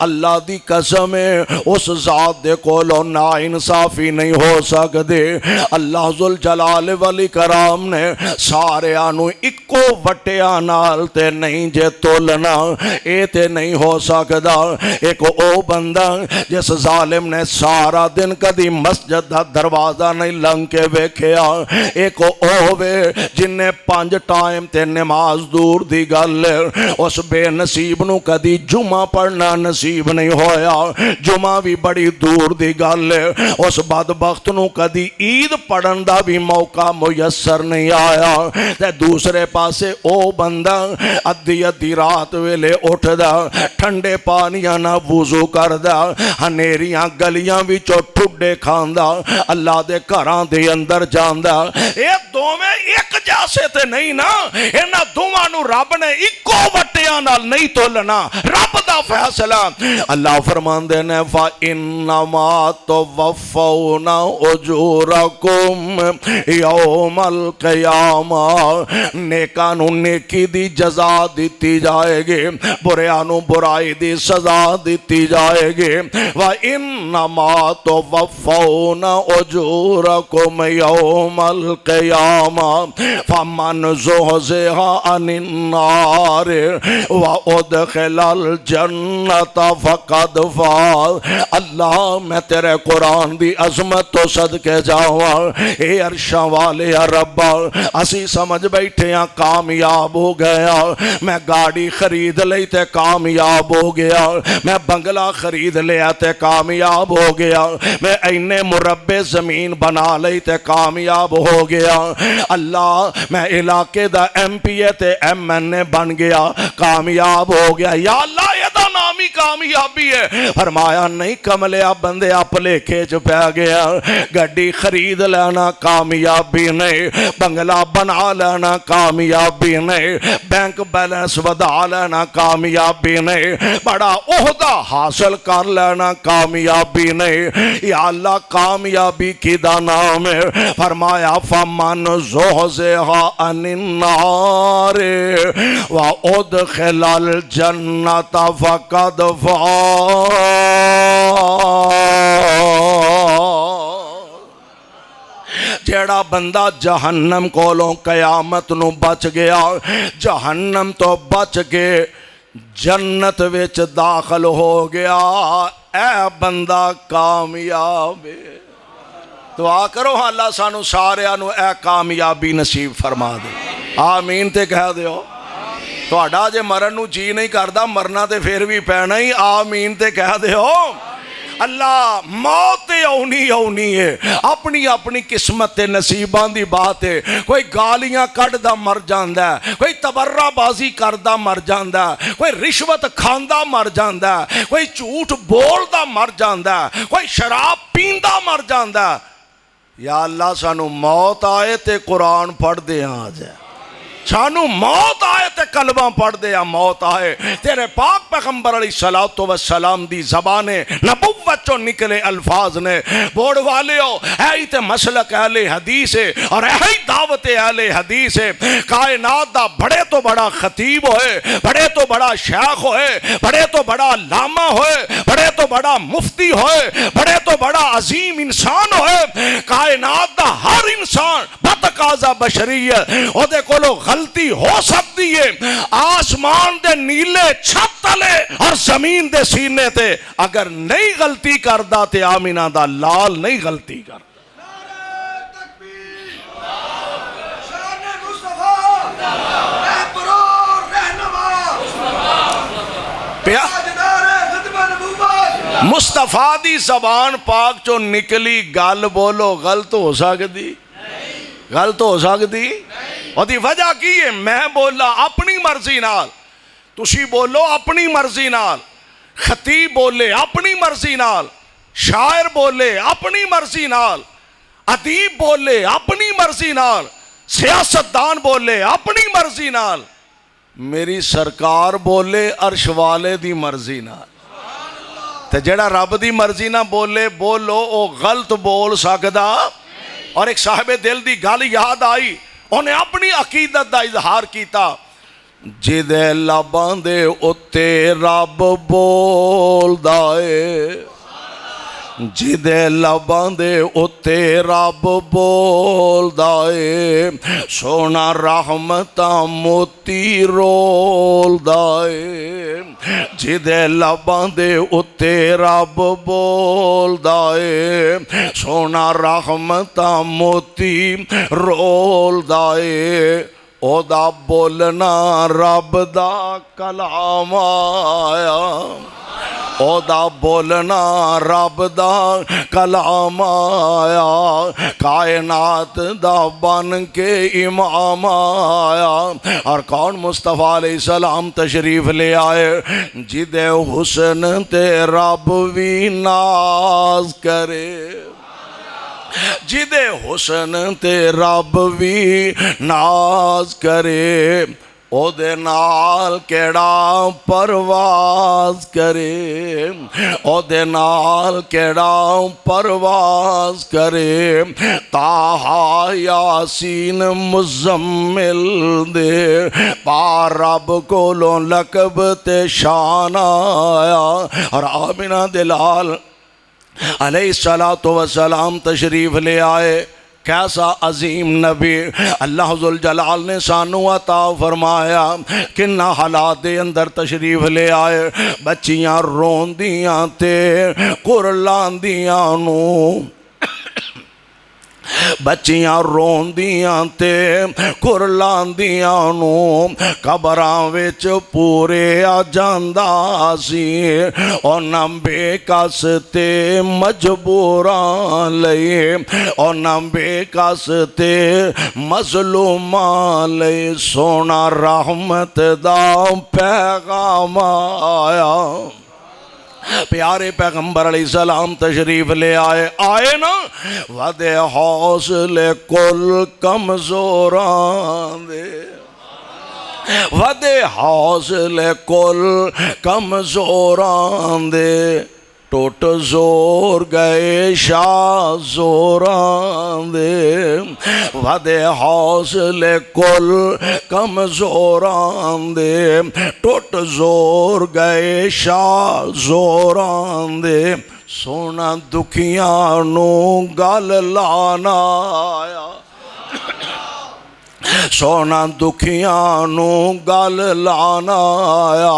اللہ دی قسم ہے اس ذات دے کولو نا انصافی نہیں ہو سکدے۔ اللہ ذوالجلال والاکرام نے سارے آنو اکو وٹیا نال تے نہیں جے تولنا، اے تے نہیں ہو سکدا۔ ایک او بندہ جس ظالم نے سارا دن کدی مسجد دا دروازہ نہیں لنگ کے ویکھیا، ایک او وے جن نے 5 ٹائم تے نماز دور دی گل، اس بے نصیب نو کدی جمعہ پڑھنا نصیب نہیں ہویا، جمعہ بھی بڑی دور دی گل، اس بدبخت نو کدی عید پڑھن دا بھی موقع میسر نہیں آیا۔ تے دوسرے پاسے او بندہ ادھی ادھی رات ویلے اٹھ دا، ٹھنڈے پانیاں نہ وضو کر دا، ہنیریاں گلیاں وچوں ٹھڈے کھاندا، اللہ دے گھراں دے اندر جاندا۔ اے دوویں ایک جیسے تے نہیں نا، انہاں دوواں نو رب نے اکو وٹیاں نال نہیں تولنا۔ رب دا فیصلہ اللہ فرماندے نے فَإِنَّمَا تُوَفَّوْنَ أُجُورَكُمْ یوم القیامہ، نیکاں نو نیکی دی جزا دیتی جائے گی، بریاں نو برائی دی سزا دیتی جائے گی۔ وَإِنَّمَا تُوَفَّوْنَ أُجُورَكُمْ یوم القیامہ فَمَنْ زُحْزِحَ عَنِ النَّارِ وَأُدْخِلَ الْجَنَّةَ فَقَدْ فَازَ۔ اللہ میں تیرے قرآن دی عظمت تو صدقے جاواں، اے عرشاں والے ربا اسی سمجھ بیٹھے ہیں کامیاب ہو گیا، میں گاڑی خرید لئی تے کامیاب ہو گیا، میں بنگلہ خرید لیا تے کامیاب ہو گیا، میں اینے مربع زمین بنا لئی تے کامیاب ہو گیا، اللہ میں علاقے دا ایم پی اے تے ایم این اے بن گیا، کامیاب ہو گیا۔ یا اللہ یہ دا نامی کامیابی ہے۔ فرمایا نہیں کملیا بندے آپ لکھے چ پہ گیا، گڈی خرید لینا کامیابی نہیں، بنگلہ بنا لینا کامیابی نہیں، بینک بیلنس ودا لینا کامیابی نہیں، بڑا عہدہ حاصل کر لینا کامیابی نہیں۔ یا اللہ کامیابی کی دا نام ہے۔ فرمایا فَمَنْ زُحْزِحَ عَنِ النَّارِ وَأُدْخِلَ الْجَنَّةَ فَقَدْ فَازَ۔ جیڑا بندہ جہنم کولوں قیامت نو بچ گیا، جہنم تو بچ کے جنت وچ داخل ہو گیا، اے بندہ کامیاب ہے۔ دعا کرو اللہ سانو سارے نو اے کامیابی نصیب فرما دے، آمین تے کہہ دیو۔ تہاڈا جے مرن نو جی نہیں کردا، مرنا تے پھر بھی پینا ہی، آمین تے کہہ دیو۔ اللہ موت اونی ہے، اپنی اپنی قسمت نصیبان دی بات ہے، کوئی گالیاں کٹ دا مر جاندہ ہے، کوئی تبرہ بازی کردہ مر جاندہ ہے، کوئی رشوت کھاندہ مر جاندہ ہے، کوئی جھوٹ بولدہ مر جاندہ ہے، کوئی شراب پیندہ مر جاندہ ہے۔ یا اللہ سانو موت آئے تے قرآن پڑھ دے آ جائے، سانو موت آئے تے کلمہ پڑھ دے یا موت آئے، تیرے پاک پیغمبر علیہ السلام دی زبانیں نبوت چو نکلے الفاظ نے، بوڑ والے ہو اے تے مسلک اہل حدیث ہے اور اے دعوت اہل حدیث ہے، کائنات دا بڑے تو بڑا خطیب ہوئے، بڑے تو بڑا شیخ ہوئے، بڑے تو بڑا علامہ ہوئے، بڑے تو بڑا مفتی ہوئے، بڑے تو بڑا عظیم انسان ہوئے، کائنات دا ہر انسان بتقاضا بشریت او دے کولو غلطی ہو سکتی ہے، آسمان دے نیلے چھت تلے اور زمین دے سینے تے اگر نہیں غلطی کردہ تے آمینہ دا لال نہیں غلطی کردہ۔ مصطفیٰ دی زبان پاک چو نکلی گل بولو غلط ہو سکتی؟ غلط ہو سکتی؟ اور دی وجہ کی ہے میں بولا اپنی مرضی نال، تسی بولو اپنی مرضی نال، خطیب بولے اپنی مرضی نال، شاعر بولے اپنی مرضی نال، ادیب بولے اپنی مرضی نال، سیاستدان بولے اپنی مرضی نال، میری سرکار بولے عرش والے دی مرضی نال۔ تے جڑا رب دی مرضی نہ بولے بولو او غلط بول سکدا۔ اور ایک صاحب دل دی گل یاد آئی، انہیں اپنی عقیدت دا اظہار کیتا، جدے لباں دے اتے رب بول دائے، جدے لباں دے اتے رب بول دائے، سونا رحمتاں موتی رول دائے، جدے لباں دے اتے رب بول دائے، سونا رحمتاں موتی رول دائے، او دا بولنا رب دا کلام آیا، او دا بولنا رب دا کلام آیا، کائنات دا بن کے امام آیا، اور کون مصطفیٰ علیہ السلام تشریف لے آئے، جدے حسن تے رب بھی ناز کرے، جدے حسن تے رب بھی ناز کرے، او دے نال کیڑا پرواز کرے، او دے نال کیڑا پرواز کرے، طٰہٰ یاسین مزمل دے پا رب کولوں لقب تے شان آیا۔ اور آمنہ دلال علیہ السلام تشریف لے آئے۔ کیسا عظیم نبی اللہ ذوالجلال نے سانو عطا فرمایا، کنہ حالات دے اندر تشریف لے آئے۔ بچیاں روندیاں تے قرلاندیاں نو، بچیاں روندیاں تے قرلاندیاں نو قبراں وچ پورے آ جاندا سی، او نہ بے کس تے مجبوراں لئی، او نہ بے کس تے مظلوماں لئی سونا رحمت دا پیغام آیا۔ پیارے پیغمبر علیہ السلام تشریف لے آئے نا، ودے حوصلے کل کمزوران دے، ودے حوصلے کل کمزوران دے، ٹوٹ زور گئے شاہ زوران دے، ودے حوصلے کل کمزوران دے، ٹوٹ زور گئے شاہ زوران دے، سونا دکھیاں نو گل لانا آیا، سونا دکھیاں نو گل لانا آیا۔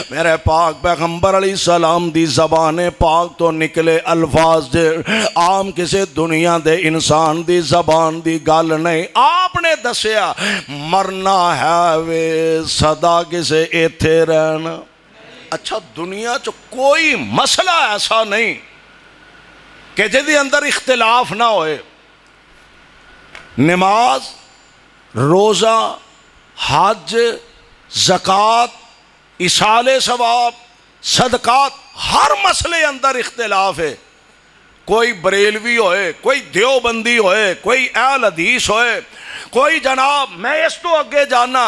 میرے پاک پیغمبر علیہ السلام دی زبان پاک تو نکلے الفاظ دے عام کسے دنیا دے انسان دی زبان دی گل نہیں۔ آپ نے دسیا مرنا ہے وے صدا کسے ایتھے رہنا۔ اچھا دنیا چ کوئی مسئلہ ایسا نہیں کہ جدی اندر اختلاف نہ ہوئے۔ نماز، روزہ، حج، زکوٰۃ، ایصال ثواب، صدقات، ہر مسئلے اندر اختلاف ہے۔ کوئی بریلوی ہوئے، کوئی دیوبندی ہوئے، کوئی اہل حدیث ہوئے، کوئی جناب میں اس تو اگے جانا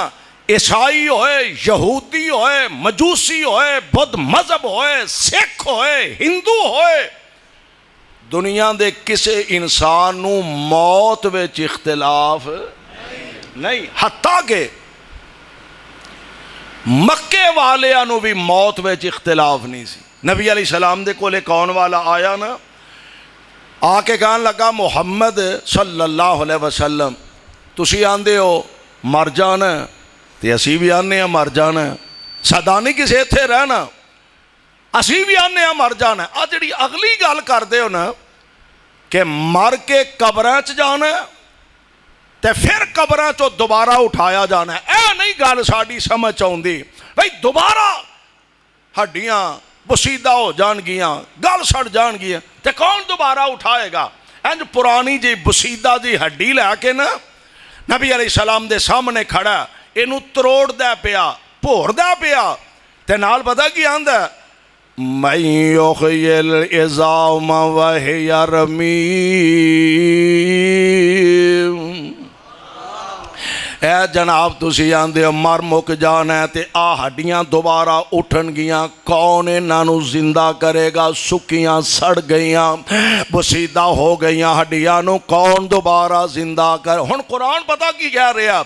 عیسائی ہوئے، یہودی ہوئے، مجوسی ہوئے، بدھ مذہب ہوئے، سکھ ہوئے، ہندو ہوئے، دنیا دے کسے انسان نو موت وچ اختلاف نہیں۔ حتیٰ کہ مکے والیاں نو بھی موت وچ اختلاف نہیں سی۔ نبی علیہ السلام دے کولے کون والا آیا نا، آ کے کہن لگا محمد صلی اللہ علیہ وسلم تسی آندے ہو مر جانا تے اسی بھی آنے ہیں مر جانا، سدا نہیں کسے ایتھے رہنا، اسی بھی آنے ہیں مر جانا۔ آ جڑی اگلی گل کر دے ہو نا کہ مر کے قبراں چ جانا تے پھر قبراں چو دوبارہ اٹھایا جانا ہے، اے نہیں گل ساڈی سمجھ آؤندی۔ بھئی دوبارہ ہڈیاں بسیدہ ہو جان گیاں، گل سڑ جان گیا تے کون دوبارہ اٹھائے گا؟ انج پرانی جی بسیدہ جی ہڈی لے کے نا نبی علیہ السلام دے سامنے کھڑا، اینو تروڑ دے پیا، بھور دے پیا، تے نال پتہ کی آندا مَن یحیی العظام وہی رمیم۔ اے جناب تسی آندے مر مک جانا ہے تے آ ہڈیاں دوبارہ اٹھن گیاں، کون انہاں نو زندہ کرے گا؟ سکیاں سڑ گئیاں، بسیدہ ہو گئیاں ہڈیاں نو کون دوبارہ زندہ کر؟ ہن قرآن پتہ کی کہہ رہا؟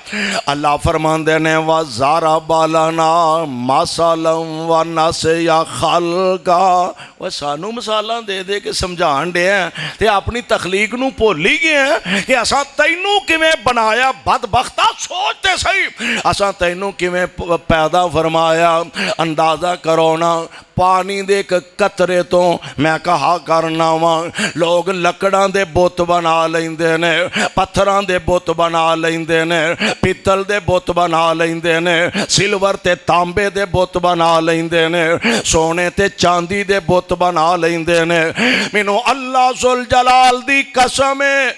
اللہ فرماندے نے وَضَرَبَ لَنَا مَثَلًا وَنَسِیَ خَلْقًا، وہ سانو مثالاں دے دے کے سمجھان دے ہیں تے اپنی تخلیق نو بھول ہی گئے ہیں کہ اساں تینوں کیویں بنایا بدبختہ، سوچتے صحیح اساں تینوں کیویں پیدا فرمایا، اندازہ کرو نا۔ پانی دے ایک قطرے تو میں کہا کرنا وا لوگ لکڑاں دے بت بنا لیندے نے، پتھراں دے بت بنا لیندے نے، پیتل دے بت بنا لیندے نے، سلور تے تانبے دے بت بنا لیندے نے، سونے تے چاندی دے بت بنا لیندے نے۔ مینوں اللہ ذوالجلال دی قسم ہے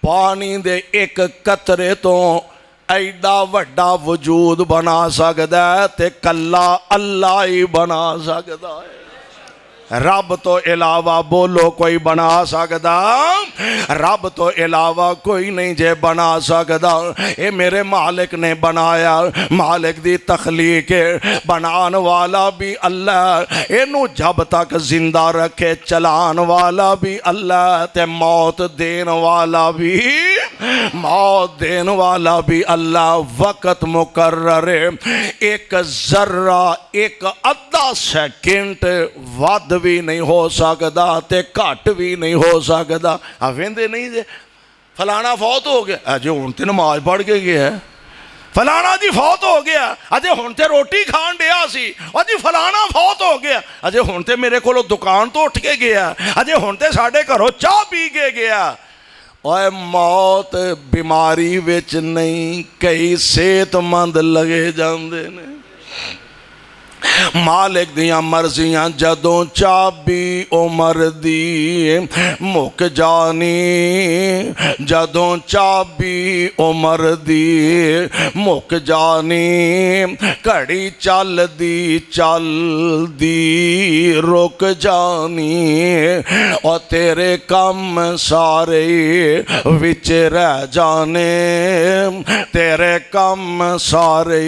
پانی دے ایک قطرے تو ایڈا وڈا وجود بنا سکتا ہے تے کلا اللہ ہی بنا سکتا ہے۔ رب تو علاوہ بولو کوئی بنا سکدا؟ رب تو علاوہ کوئی نہیں جے بنا سکدا۔ اے میرے مالک نے بنایا، مالک دی تخلیق بنان والا بھی اللہ، اینو جب تک زندہ رکھے چلان والا بھی اللہ، تے موت دین والا بھی، موت دین والا بھی اللہ۔ وقت مقرر ایک ذرہ ایک ادھا سیکنڈ ود بھی نہیں ہو سکتا تے گھٹ بھی نہیں ہو سکتا۔ آویندے نہیں جے فلانا فوت ہو گیا، اجے ہن تے نماز پڑھ کے گیا ہے، فلانا جی فوت ہو گیا، اجے ہن تے روٹی کھان ڈیا سی، اجے فلانا فوت ہو گیا، اجے ہن تے میرے کولوں دکان تو اٹھ کے گیا، اجے ہن تے ساڈے گھروں چاہ پی کے گیا۔ اوے موت بیماری وچ نہیں، کئی صحت مند لگے جاندے نے۔ مالک دیاں مرضیاں جدوں چابی عمر دی مک جانی، جدوں چابی عمر دی مک جانی، گھڑی چل دی رک جانی، اور تیرے کم سارے وچ رہ جانے، تیرے کم سارے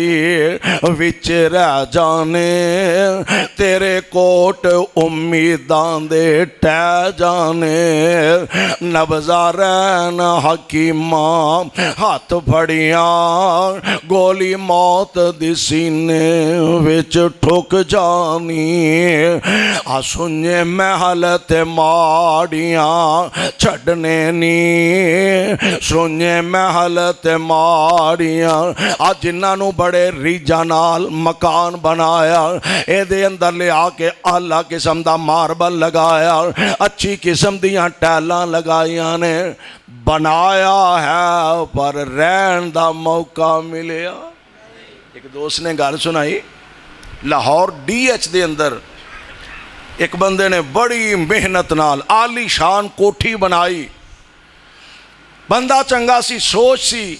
وچ رہ جانے، تیرے کوٹ امیدان دے ٹہ جانے، نبزارین حکیماں ہاتھ پھڑیاں، گولی موت دی سینے وچ ٹھک جانی، آسنجے محل تے ماڑیاں چھڑنے نی، سنجے محل تے ماڑیاں، آج جنہاں نو بڑے ریجاں نال مکان بنایا، اے دے اندر لے آکے اللہ قسم دا ماربل لگایا، اچھی قسم دیاں ٹیلاں لگائیاں نے، بنایا ہے پر رہن دا موقع ملیا۔ ایک دوست نے گل سنائی، لاہور ڈی ایچ دے اندر ایک بندے نے بڑی محنت نال عالی شان کوٹھی بنائی، بندہ چنگا سی، سوچ سی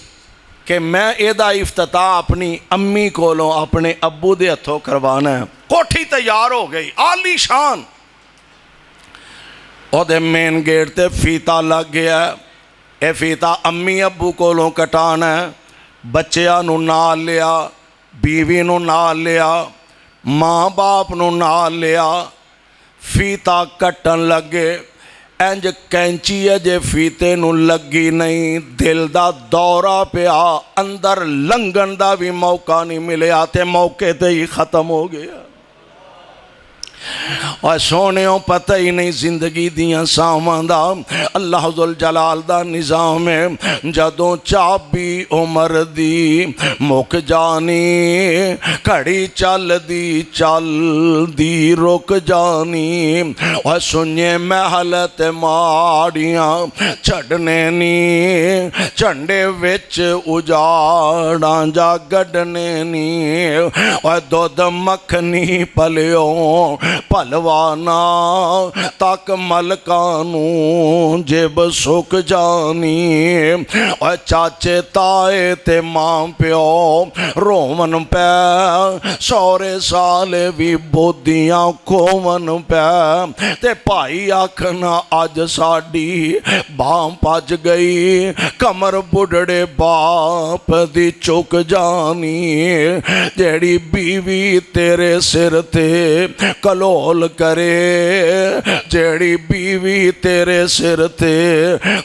کہ میں ایدہ افتتاح اپنی امی کولوں اپنے ابو دے ہتھوں کروانا ہے۔ کوٹھی تیار ہو گئی عالی شان، او دے مین گیٹ تے فیتا لگ گیا ہے، اے فیتا امی ابو کولوں کٹانا ہے، بچیاں نو نال لیا، بیوی نو نال لیا، ماں باپ نو نال لیا، فیتا کٹن لگے، انج کینچی اجے فیتے نو لگی نہیں، دل دا دورہ پیا، اندر لنگن دا بھی موقع نہیں ملیا، تے موقع تے ہی ختم ہو گیا۔ اور سونےوں پتہ ہی نہیں زندگی دیاں سامان دا، اللہ ذوالجلال دا نظام ہے، جدوں چابی عمر دی مک جانی، گھڑی چل دی رک جانی، اور سنجے محلت ماڑیاں چھڑنے نی، چنڈے وچ اجاڑاں جا گڈنے نی، اور دودھ مکھنی پلیوں پلوانا تک ملکانوں جب سک جانی، اور چاچے تائے تے ماں پیو رومن پہ، سورے سالے بھی بودیاں کھومن پہ، تے پائی آکھنا آج ساڑی باں پاج گئی، کمر بڑھڑے باپ دی چک جانی، جیڑی بیوی تیرے سر تے کلول کرے، جیڑی بیوی تیرے سر تے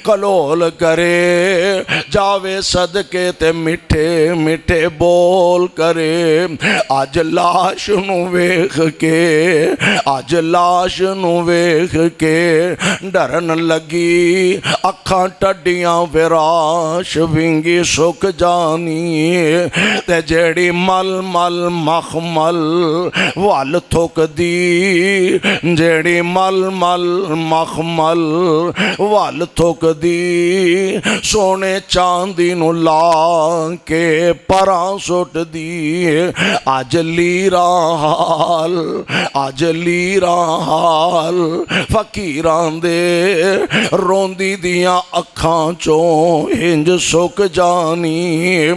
کلول کرے، جاوے صدقے تے مٹھے مٹھے بول کرے، آج لاش نو ویکھ کے، آج لاش نو ویکھ کے ڈرن لگی، اکھاں ٹڈیاں وراش ونگی سک جانی، تے جیڑی مل مل مخمل وال تھوک دی، جیڑی مل مل مخمل وال تھوک دی، سونے چاندی نو لا کے پراں سٹ دی، آج لیراں حال، آج لیراں حال فقیران دے، روندی دیاں اکھاں چوں ہنج سک جانی،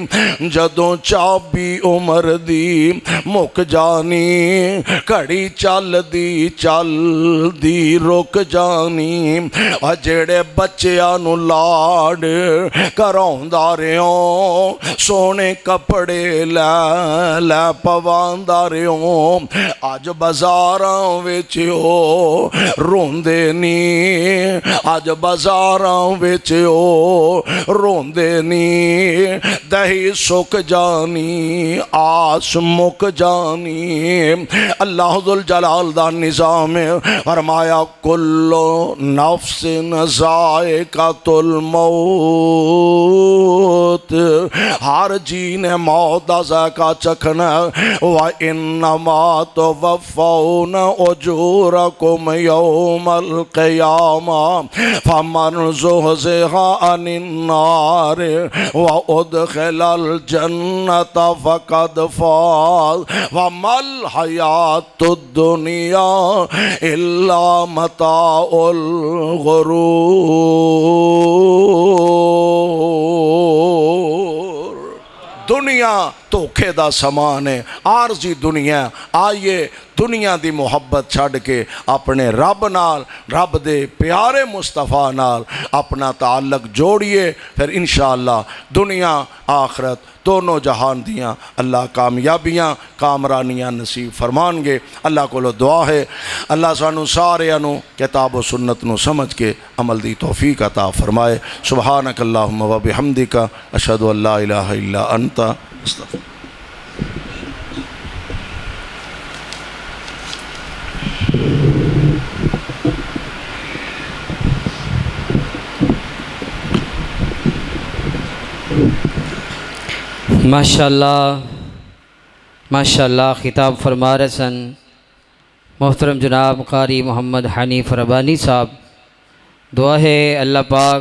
جدوں چابی عمر دی مک جانی، گھڑی چل دی چل دی رک جانی جڑے بچیاں نو لاڈ کراوندا رہیوں سونے کپڑے لے لے پواندا رہیوں اج بازاراں وچ او روندے نی اج بازاراں وچ او روندے نی دہی سک جانی آس مک جانی اللہ ذوالجلال دا نظام فرمایا کل نفس ذائقۃ الموت ہر جی نے موت دا ذائقہ چکھنا وَإِنَّمَا تُوَفَّوْنَ أُجُورَكُمْ يَوْمَ الْقِيَامَةِ فَمَنْ زُحْزِحَ عَنِ النَّارِ وَأُدْخِلَ الْجَنَّةَ فَقَدْ فَازَ وَمَا الْحَيَاةُ الدُّنْيَا إِلَّا مَتَاعُ الْغُرُورِ دنیا دھوکے دا سامان ہے عارضی دنیا آئیے دنیا دی محبت چھڑ کے اپنے رب نال رب دے پیارے مصطفیٰ نال اپنا تعلق جوڑیے پھر انشاءاللہ دنیا آخرت دونوں جہان دیاں اللہ کامیابیاں کامرانیاں نصیب فرمان گے اللہ کو دعا ہے اللہ سانو سارے انو کتاب و سنت نو سمجھ کے عمل دی توفیق عطا فرمائے سبحانک اللہم و بحمدک اشہد ان لا الہ الا انت استغفرک ماشاءاللہ خطاب فرما رہے سن محترم جناب قاری محمد حنیف ربانی صاحب دعا ہے اللہ پاک